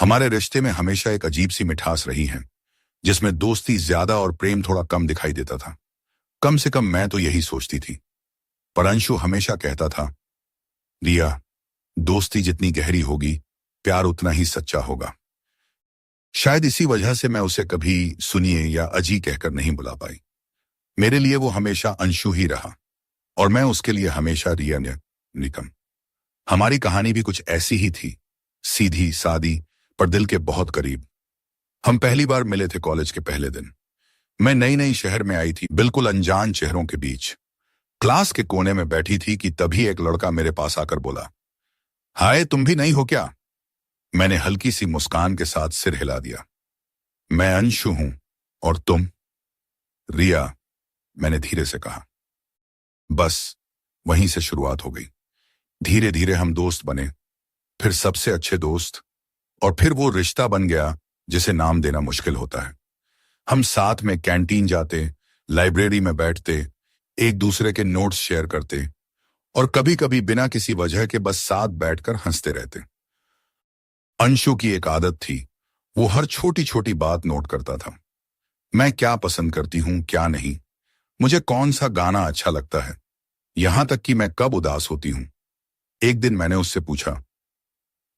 हमारे रिश्ते में हमेशा एक अजीब सी मिठास रही है, जिसमें दोस्ती ज्यादा और प्रेम थोड़ा कम दिखाई देता था। कम से कम मैं तो यही सोचती थी। पर अंशु हमेशा कहता था, रिया, दोस्ती जितनी गहरी होगी, प्यार उतना ही सच्चा होगा। शायद इसी वजह से मैं उसे कभी सुनिए या अजी कहकर नहीं बुला पाई। मेरे लिए वो हमेशा अंशु ही रहा और मैं उसके लिए हमेशा रिया ने निकम। हमारी कहानी भी कुछ ऐसी ही थी, सीधी सादी पर दिल के बहुत करीब। हम पहली बार मिले थे कॉलेज के पहले दिन। मैं नई नई शहर में आई थी, बिल्कुल अनजान चेहरों के बीच। क्लास के कोने में बैठी थी कि तभी एक लड़का मेरे पास आकर बोला, हाय, तुम भी नई हो क्या? मैंने हल्की सी मुस्कान के साथ सिर हिला दिया। मैं अंशु हूं, और तुम? रिया, मैंने धीरे से कहा। बस वहीं से शुरुआत हो गई। धीरे धीरे हम दोस्त बने, फिर सबसे अच्छे दोस्त, और फिर वो रिश्ता बन गया जिसे नाम देना मुश्किल होता है। हम साथ में कैंटीन जाते, लाइब्रेरी में बैठते, एक दूसरे के नोट्स शेयर करते और कभी कभी बिना किसी वजह के बस साथ बैठकर हंसते रहते। अंशु की एक आदत थी, वो हर छोटी छोटी बात नोट करता था। मैं क्या पसंद करती हूं, क्या नहीं, मुझे कौन सा गाना अच्छा लगता है, यहां तक कि मैं कब उदास होती हूं। एक दिन मैंने उससे पूछा,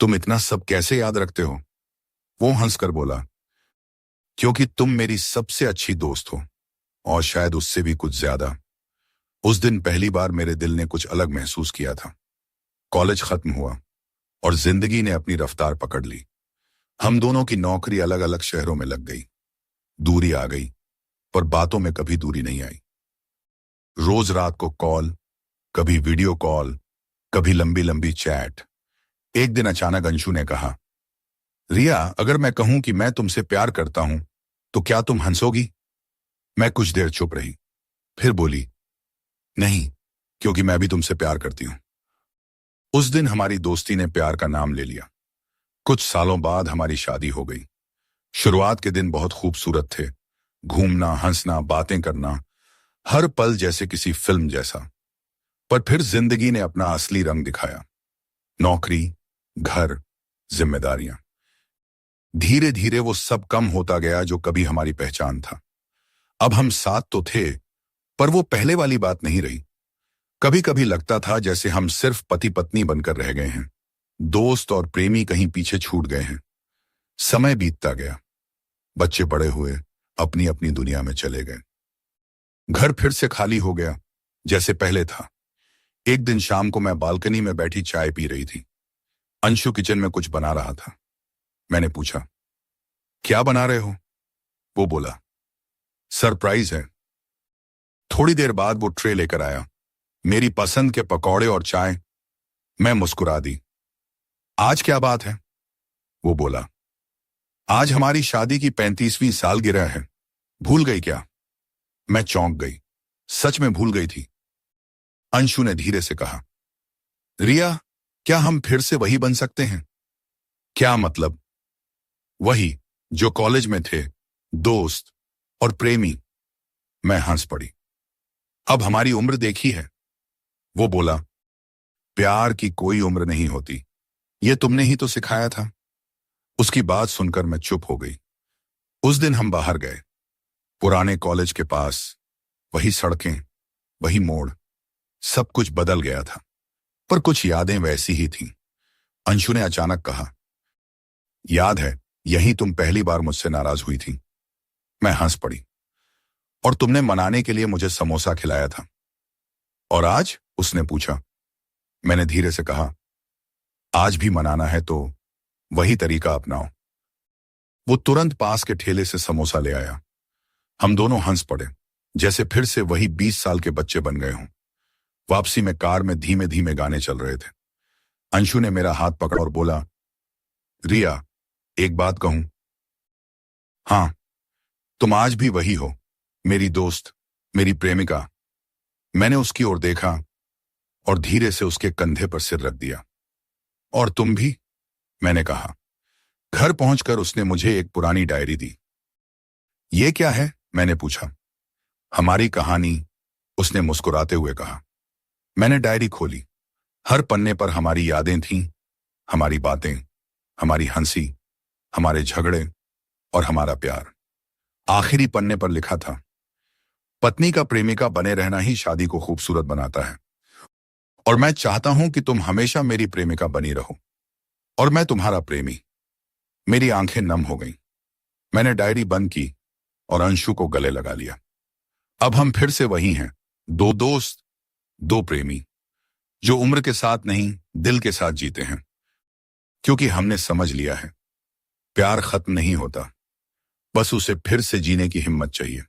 तुम इतना सब कैसे याद रखते हो? वो हंसकर बोला, क्योंकि तुम मेरी सबसे अच्छी दोस्त हो, और शायद उससे भी कुछ ज्यादा। उस दिन पहली बार मेरे दिल ने कुछ अलग महसूस किया था। कॉलेज खत्म हुआ और जिंदगी ने अपनी रफ्तार पकड़ ली। हम दोनों की नौकरी अलग अलग शहरों में लग गई। दूरी आ गई, पर बातों में कभी दूरी नहीं आई। रोज रात को कॉल, कभी वीडियो कॉल, कभी लंबी लंबी चैट। एक दिन अचानक अंशु ने कहा, रिया, अगर मैं कहूं कि मैं तुमसे प्यार करता हूं, तो क्या तुम हंसोगी? मैं कुछ देर चुप रही, फिर बोली, नहीं, क्योंकि मैं भी तुमसे प्यार करती हूं। उस दिन हमारी दोस्ती ने प्यार का नाम ले लिया। कुछ सालों बाद हमारी शादी हो गई। शुरुआत के दिन बहुत खूबसूरत थे। घूमना, हंसना, बातें करना, हर पल जैसे किसी फिल्म जैसा। पर फिर जिंदगी ने अपना असली रंग दिखाया। नौकरी, घर, जिम्मेदारियां। धीरे धीरे वो सब कम होता गया जो कभी हमारी पहचान था। अब हम साथ तो थे, पर वो पहले वाली बात नहीं रही। कभी कभी लगता था जैसे हम सिर्फ पति पत्नी बनकर रह गए हैं। दोस्त और प्रेमी कहीं पीछे छूट गए हैं। समय बीतता गया, बच्चे बड़े हुए, अपनी अपनी दुनिया में चले गए। घर फिर से खाली हो गया, जैसे पहले था। एक दिन शाम को मैं बालकनी में बैठी चाय पी रही थी। अंशु किचन में कुछ बना रहा था। मैंने पूछा, क्या बना रहे हो? वो बोला, सरप्राइज है। थोड़ी देर बाद वो ट्रे लेकर आया, मेरी पसंद के पकौड़े और चाय। मैं मुस्कुरा दी। आज क्या बात है? वो बोला, आज हमारी शादी की 35वीं सालगिरह है। भूल गई क्या? मैं चौंक गई। सच में भूल गई थी। अंशु ने धीरे से कहा, रिया, क्या हम फिर से वही बन सकते हैं? क्या मतलब? वही जो कॉलेज में थे, दोस्त और प्रेमी। मैं हंस पड़ी। अब हमारी उम्र देखी है। वो बोला, प्यार की कोई उम्र नहीं होती, ये तुमने ही तो सिखाया था। उसकी बात सुनकर मैं चुप हो गई। उस दिन हम बाहर गए, पुराने कॉलेज के पास। वही सड़कें, वही मोड़, सब कुछ बदल गया था, पर कुछ यादें वैसी ही थीं। अंशु ने अचानक कहा, याद है, यही तुम पहली बार मुझसे नाराज हुई थी। मैं हंस पड़ी। और तुमने मनाने के लिए मुझे समोसा खिलाया था। और आज? उसने पूछा। मैंने धीरे से कहा, आज भी मनाना है तो वही तरीका अपनाओ। वो तुरंत पास के ठेले से समोसा ले आया। हम दोनों हंस पड़े, जैसे फिर से वही 20 साल के बच्चे बन गए हों। वापसी में कार में धीमे धीमे गाने चल रहे थे। अंशु ने मेरा हाथ पकड़ा और बोला, रिया, एक बात कहूं? हाँ, तुम आज भी वही हो, मेरी दोस्त, मेरी प्रेमिका। मैंने उसकी ओर देखा और धीरे से उसके कंधे पर सिर रख दिया। और तुम भी? मैंने कहा। घर पहुंचकर उसने मुझे एक पुरानी डायरी दी। ये क्या है? मैंने पूछा। हमारी कहानी, उसने मुस्कुराते हुए कहा। मैंने डायरी खोली। हर पन्ने पर हमारी यादें थीं, हमारी बातें, हमारी हंसी, हमारे झगड़े और हमारा प्यार। आखिरी पन्ने पर लिखा था, पत्नी का प्रेमिका बने रहना ही शादी को खूबसूरत बनाता है और मैं चाहता हूं कि तुम हमेशा मेरी प्रेमिका बनी रहो और मैं तुम्हारा प्रेमी। मेरी आंखें नम हो गईं। मैंने डायरी बंद की और अंशु को गले लगा लिया। अब हम फिर से वही हैं, दो दोस्त, दो प्रेमी, जो उम्र के साथ नहीं दिल के साथ जीते हैं, क्योंकि हमने समझ लिया है, प्यार खत्म नहीं होता, बस उसे फिर से जीने की हिम्मत चाहिए।